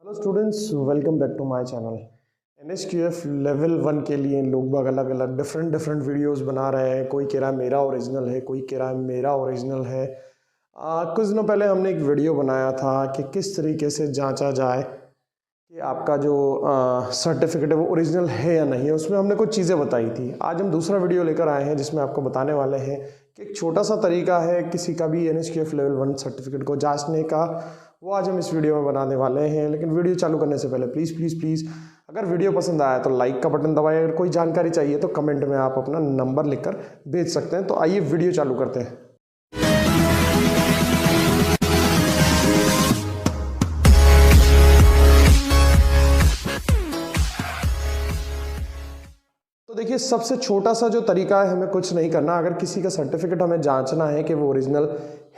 Hello students, welcome back to my channel. NSQF level 1 के लिए लोग बाग अलग अलग डिफरेंट वीडियोस बना रहे हैं। कोई कह रहा है मेरा ओरिजिनल है, कोई कह रहा है मेरा ओरिजिनल है। कुछ दिनों पहले हमने एक वीडियो बनाया था कि किस तरीके से जांचा जाए कि आपका जो सर्टिफिकेट है वो ओरिजिनल है या नहीं है। उसमें हमने कुछ चीज़ें बताई थी। आज हम दूसरा वीडियो लेकर आए हैं जिसमें आपको बताने वाले हैं कि एक छोटा सा तरीका है किसी का भी NSQF लेवल 1 सर्टिफिकेट को जांचने का, वो आज हम इस वीडियो में बनाने वाले हैं। लेकिन वीडियो चालू करने से पहले प्लीज़ अगर वीडियो पसंद आया तो लाइक का बटन दबाएं। अगर कोई जानकारी चाहिए तो कमेंट में आप अपना नंबर लिखकर भेज सकते हैं। तो आइए वीडियो चालू करते हैं। तो देखिए, सबसे छोटा सा जो तरीका है, हमें कुछ नहीं करना। अगर किसी का सर्टिफिकेट हमें जांचना है कि वो ओरिजिनल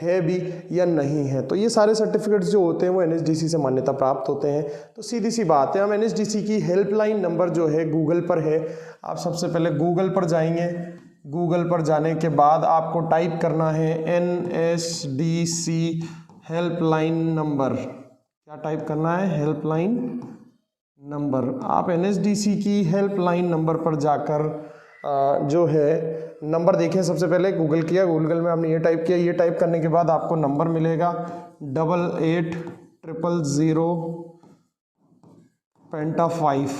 है भी या नहीं है, तो ये सारे सर्टिफिकेट्स जो होते हैं वो NSDC से मान्यता प्राप्त होते हैं। तो सीधी सी बात है, हम NSDC की हेल्पलाइन नंबर जो है गूगल पर है। आप सबसे पहले गूगल पर जाएंगे। गूगल पर जाने के बाद आपको टाइप करना है NSDC हेल्पलाइन नंबर। क्या टाइप करना है? Helpline number. आप NSDC की हेल्पलाइन नंबर पर जाकर जो है नंबर देखें। सबसे पहले गूगल किया, गूगल में आपने ये टाइप किया। ये टाइप करने के बाद आपको नंबर मिलेगा 880005।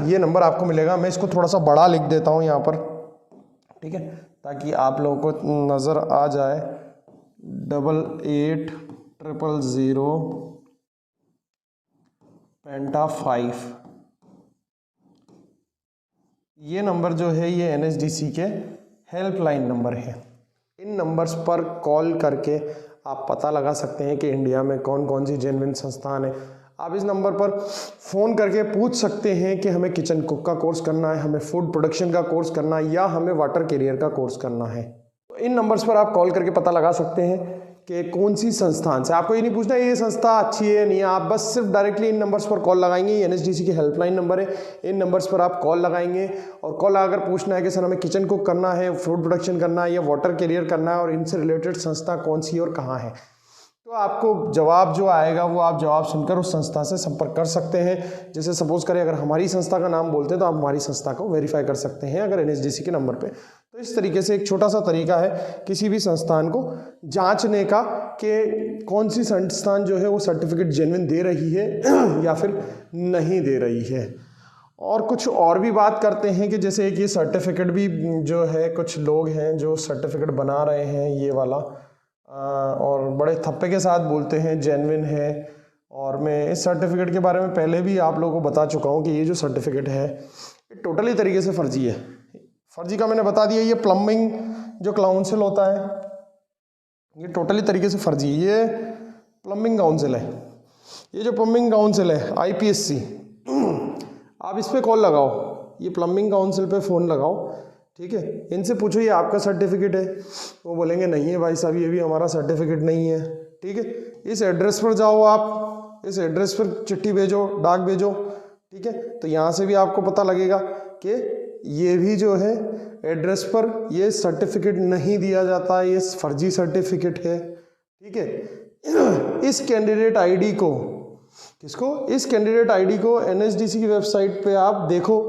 ये नंबर आपको मिलेगा। मैं इसको थोड़ा सा बड़ा लिख देता हूँ यहाँ पर, ठीक है, ताकि आप लोगों को नज़र आ जाए। 880005। ये नंबर जो है ये NSDC के हेल्पलाइन नंबर है। इन नंबर्स पर कॉल करके आप पता लगा सकते हैं कि इंडिया में कौन कौन सी जेन्युइन संस्थान है। आप इस नंबर पर फ़ोन करके पूछ सकते हैं कि हमें किचन कुक का कोर्स करना है, हमें फूड प्रोडक्शन का कोर्स करना है, या हमें वाटर कैरियर का कोर्स करना है। तो इन नंबर्स पर आप कॉल करके पता लगा सकते हैं कि कौन सी संस्थान से। आपको ये नहीं पूछना ये संस्था अच्छी है नहीं है, आप बस सिर्फ डायरेक्टली इन नंबर्स पर कॉल लगाएंगे। ये NSDC की हेल्पलाइन नंबर है। इन नंबर्स पर आप कॉल लगाएंगे और कॉल अगर पूछना है कि सर हमें किचन कुक करना है, फूड प्रोडक्शन करना है, या वाटर कैरियर करना है, और इनसे रिलेटेड संस्था कौन सी और कहाँ है, तो आपको जवाब जो आएगा वो आप जवाब सुनकर उस संस्था से संपर्क कर सकते हैं। जैसे सपोज करें अगर हमारी संस्था का नाम बोलते हैं तो आप हमारी संस्था को वेरीफाई कर सकते हैं अगर NSDC के नंबर पे। तो इस तरीके से एक छोटा सा तरीका है किसी भी संस्थान को जांचने का कि कौन सी संस्थान जो है वो सर्टिफिकेट जेन्युइन दे रही है या फिर नहीं दे रही है। और कुछ और भी बात करते हैं कि जैसे कि सर्टिफिकेट भी जो है, कुछ लोग हैं जो सर्टिफिकेट बना रहे हैं ये वाला, और बड़े थप्पे के साथ बोलते हैं जेन्युइन है। और मैं इस सर्टिफिकेट के बारे में पहले भी आप लोगों को बता चुका हूँ कि ये जो सर्टिफिकेट है ये टोटली तरीके से फर्जी है। फर्जी का मैंने बता दिया। ये प्लम्बिंग जो काउंसिल होता है ये टोटली तरीके से फर्जी है। ये प्लम्बिंग काउंसिल है, ये जो प्लम्बिंग काउंसिल है IPSC, आप इस पर कॉल लगाओ, ये प्लम्बिंग काउंसिल पे फ़ोन लगाओ, ठीक है। इनसे पूछो ये आपका सर्टिफिकेट है, वो बोलेंगे नहीं है भाई साहब, ये भी हमारा सर्टिफिकेट नहीं है, ठीक है। इस एड्रेस पर जाओ, आप इस एड्रेस पर चिट्ठी भेजो, डाक भेजो, ठीक है। तो यहाँ से भी आपको पता लगेगा कि ये भी जो है एड्रेस पर ये सर्टिफिकेट नहीं दिया जाता, ये फर्जी सर्टिफिकेट है, ठीक है। इस कैंडिडेट ID को, किसको? इस कैंडिडेट ID को NSDC की वेबसाइट पे आप देखो,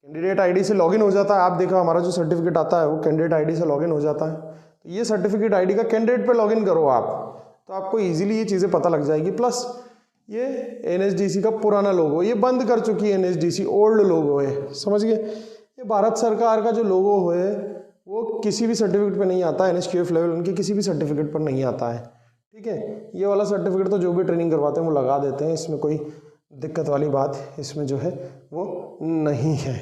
कैंडिडेट ID से लॉगिन हो जाता है। आप देखो हमारा जो सर्टिफिकेट आता है वो कैंडिडेट ID से लॉगिन हो जाता है। तो ये सर्टिफिकेट ID का कैंडिडेट पे लॉगिन करो आप, तो आपको इजीली ये चीज़ें पता लग जाएगी। प्लस ये NSDC का पुराना लोगो, ये बंद कर चुकी है NSDC, ओल्ड लोगो है, समझ गए। ये भारत सरकार का जो लोगो है वो किसी भी सर्टिफिकेट पे नहीं आता, NSQF लेवल उनके किसी भी सर्टिफिकेट पर नहीं आता है, ठीक है। ये वाला सर्टिफिकेट तो जो भी ट्रेनिंग करवाते हैं वो लगा देते हैं, इसमें कोई दिक्कत वाली बात इसमें जो है वो नहीं है।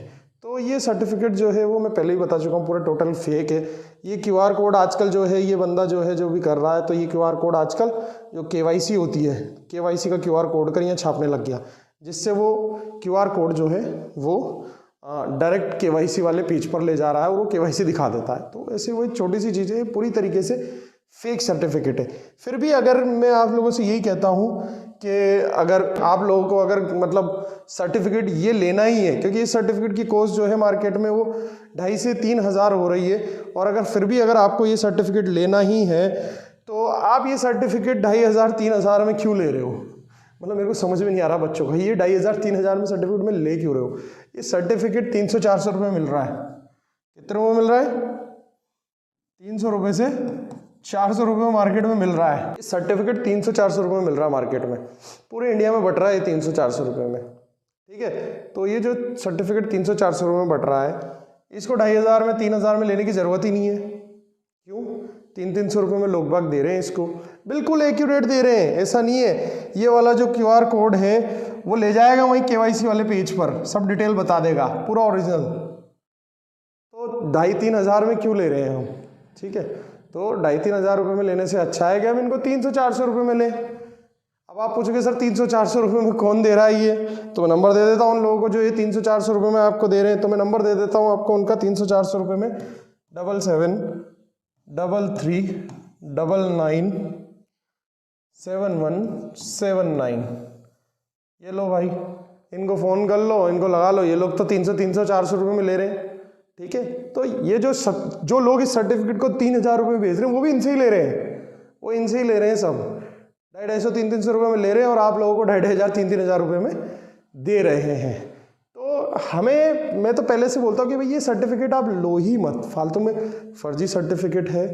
तो ये सर्टिफिकेट जो है वो मैं पहले ही बता चुका हूँ पूरा टोटल फेक है। ये QR कोड आजकल जो है ये बंदा जो है जो भी कर रहा है, तो ये QR कोड आजकल जो KYC होती है, KYC का QR कोड कर यहाँ छापने लग गया, जिससे वो QR कोड जो है वो डायरेक्ट KYC वाले पेज पर ले जा रहा है और वो KYC दिखा देता है। तो ऐसे वही छोटी सी चीज़ें पूरी तरीके से फेक सर्टिफिकेट है। फिर भी अगर मैं आप लोगों से यही कहता हूँ कि अगर आप लोगों को अगर मतलब सर्टिफिकेट ये लेना ही है, क्योंकि इस सर्टिफिकेट की कॉस्ट जो है मार्केट में वो 2,500 से 3,000 हो रही है, और अगर फिर भी अगर आपको ये सर्टिफिकेट लेना ही है तो आप ये सर्टिफिकेट 2,500 3,000 में क्यों ले रहे हो? मतलब मेरे को समझ में नहीं आ रहा बच्चों का, ये 2500-3000 में सर्टिफिकेट में ले क्यों रहे हो? ये सर्टिफिकेट 300-400 रुपये मिल रहा है। कितने रुपये मिल रहा है? 300 रुपये से 400 रुपये मार्केट में मिल रहा है। ये सर्टिफिकेट 300-400 रुपये में मिल रहा है मार्केट में, पूरे इंडिया में बट रहा है 300-400 रुपये में। ठीक है, तो ये जो सर्टिफिकेट 300-400 रुपये में बट रहा है, इसको 2500 में 3000 में लेने की ज़रूरत ही नहीं है। क्यों? 300-300 रुपये में लोग बाग दे रहे हैं इसको, बिल्कुल एक्यूरेट दे रहे हैं। ऐसा नहीं है, ये वाला जो QR कोड है वो ले जाएगा वहीं KYC वाले पेज पर, सब डिटेल बता देगा, पूरा ओरिजिनल। तो 2500-3000 में क्यों ले रहे हैं हम? ठीक है, तो 2500-3000 रुपये में लेने से अच्छा है कि हम इनको 300-400 रुपये में लें। अब आप पूछोगे सर 300-400 रुपये में कौन दे रहा है ये? तो मैं नंबर दे देता हूँ उन लोगों को जो ये 300-400 रुपये में आपको दे रहे हैं। तो मैं नंबर दे देता हूँ आपको उनका 300-400 रुपये में 7733997179। ये लो भाई, इनको फ़ोन कर लो, इनको लगा लो, ये लोग तो 300-400 रुपये में ले रहे हैं। ठीक है, तो ये जो लोग इस सर्टिफिकेट को 3000 रुपये में बेच रहे हैं वो भी इनसे ही ले रहे हैं, वो इनसे ही ले रहे हैं सब। 250-300 रुपये में ले रहे हैं और आप लोगों को 2500-3000 रुपये में दे रहे हैं। तो हमें, मैं तो पहले से बोलता हूँ कि भाई ये सर्टिफिकेट आप लो ही मत, फालतू में फर्जी सर्टिफिकेट है,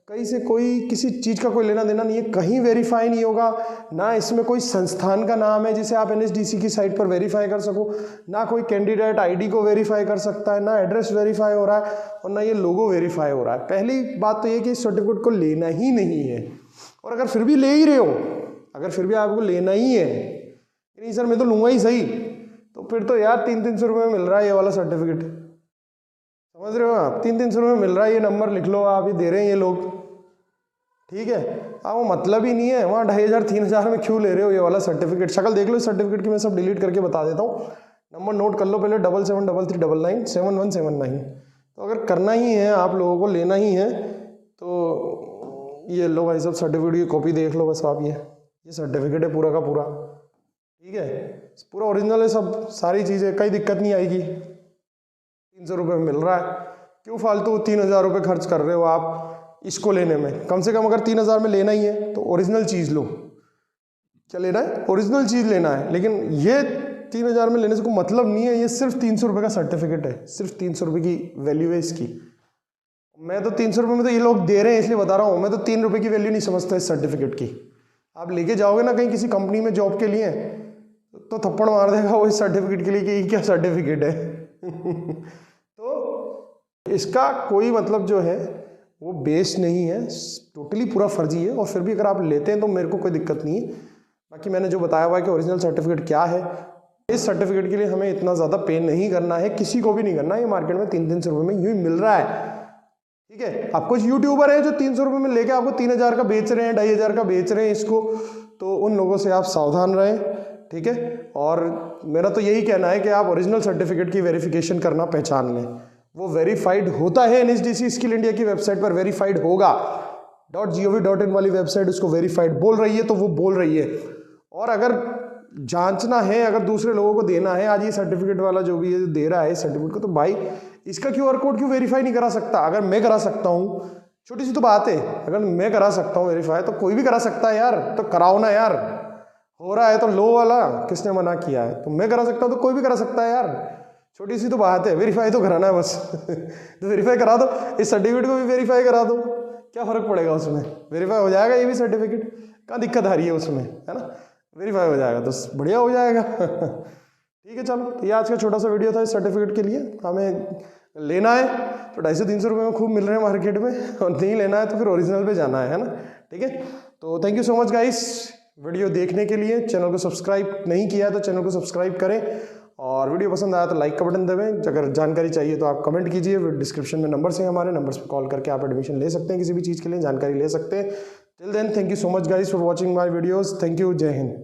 कहीं से कोई किसी चीज़ का कोई लेना देना नहीं है, कहीं वेरीफाई नहीं होगा, ना इसमें कोई संस्थान का नाम है जिसे आप NSDC की साइट पर वेरीफाई कर सको, ना कोई कैंडिडेट ID को वेरीफाई कर सकता है, ना एड्रेस वेरीफाई हो रहा है और ना ये लोगो वेरीफाई हो रहा है। पहली बात तो ये कि इस सर्टिफिकेट को लेना ही नहीं है, और अगर फिर भी ले ही रहे हो, अगर फिर भी आपको लेना ही है, नहीं सर मैं तो लूँगा ही सही, तो फिर तो यार 300-300 रुपये में मिल रहा है ये वाला सर्टिफिकेट, समझ रहे हो आप? 300-300 रुपये में मिल रहा है, ये नंबर लिख लो आप, ये दे रहे हैं ये लोग। ठीक है, हाँ वो मतलब ही नहीं है, वहाँ 2500-3000 में क्यों ले रहे हो ये वाला सर्टिफिकेट? शक्ल देख लो इस सर्टिफिकेट की, मैं सब डिलीट करके बता देता हूँ। नंबर नोट कर लो पहले, 7733997179। तो अगर करना ही है आप लोगों को, लेना ही है, तो ये लो भाई सब सर्टिफिकेट की कॉपी देख लो बस आप। ये सर्टिफिकेट है पूरा का पूरा, ठीक है, पूरा ओरिजिनल है सब, सारी चीज़ें, कोई दिक्कत नहीं आएगी। 300 रुपये में मिल रहा है, क्यों फालतू 3000 रुपये खर्च कर रहे हो आप इसको लेने में? कम से कम अगर 3000 में लेना ही है तो ओरिजिनल चीज़ लो। क्या लेना है? ओरिजिनल चीज़ लेना है। लेकिन ये 3000 में लेने से कोई मतलब नहीं है, ये सिर्फ 300 रुपये का सर्टिफिकेट है, सिर्फ 300 रुपये की वैल्यू है इसकी। मैं तो 300 रुपये में तो ये लोग दे रहे हैं इसलिए बता रहा हूँ, मैं तो 3 रुपये की वैल्यू नहीं समझता इस सर्टिफिकेट की। आप लेके जाओगे ना कहीं किसी कंपनी में जॉब के लिए तो थप्पड़ मार देगा वो इस सर्टिफिकेट के लिए कि क्या सर्टिफिकेट है। तो इसका कोई मतलब जो है वो बेस नहीं है, टोटली पूरा फर्जी है। और फिर भी अगर आप लेते हैं तो मेरे को कोई दिक्कत नहीं है। बाकी मैंने जो बताया हुआ है कि ओरिजिनल सर्टिफिकेट क्या है, इस सर्टिफिकेट के लिए हमें इतना ज़्यादा पे नहीं करना है, किसी को भी नहीं करना है। ये मार्केट में 300 रुपये में यूँ ही मिल रहा है। ठीक है, आप कुछ यूट्यूबर है जो 300 रुपये में लेके आपको 3000 का बेच रहे हैं, 2500 का बेच रहे हैं इसको, तो उन लोगों से आप सावधान रहें। ठीक है, और मेरा तो यही कहना है कि आप ओरिजिनल सर्टिफिकेट की वेरिफिकेशन करना पहचान लें। वो वेरीफाइड होता है, NSDC स्किल इंडिया की वेबसाइट पर वेरीफाइड होगा। .gov.in वाली वेबसाइट उसको वेरीफाइड बोल रही है तो वो बोल रही है। और अगर जांचना है, अगर दूसरे लोगों को देना है, आज ये सर्टिफिकेट वाला जो भी है दे रहा है सर्टिफिकेट को, तो भाई इसका QR कोड क्यों वेरीफाई नहीं करा सकता? अगर मैं करा सकता हूँ, छोटी सी तो बात है, अगर मैं करा सकता हूँ वेरीफाई तो कोई भी करा सकता है यार। तो कराओ ना यार, हो रहा है तो लो वाला किसने मना किया है? तो मैं करा सकता हूँ तो कोई भी करा सकता है यार, छोटी सी तो बात है। वेरीफाई तो कराना है बस। तो वेरीफाई करा दो, इस सर्टिफिकेट को भी वेरीफाई करा दो, क्या फ़र्क पड़ेगा उसमें? वेरीफाई हो जाएगा ये भी सर्टिफिकेट, कहाँ दिक्कत आ रही है उसमें, है ना? वेरीफाई हो जाएगा तो बढ़िया हो जाएगा। ठीक है, चलो तो ये आज का छोटा सा वीडियो था इस सर्टिफिकेट के लिए। हमें लेना है तो 250-300 रुपये में खूब मिल रहे हैं मार्केट में, और नहीं लेना है तो फिर ओरिजिनल पे जाना है ना? ठीक है, तो thank you so much guys video देखने के लिए। चैनल को सब्सक्राइब नहीं किया है तो चैनल को सब्सक्राइब करें, और वीडियो पसंद आया तो लाइक का बटन दबाएं। अगर जानकारी चाहिए तो आप कमेंट कीजिए, डिस्क्रिप्शन में नंबर्स हैं हमारे, नंबर्स पर कॉल करके आप एडमिशन ले सकते हैं, किसी भी चीज़ के लिए जानकारी ले सकते हैं। Till then, thank you so much guys for watching my videos. Thank you, Jai Hind.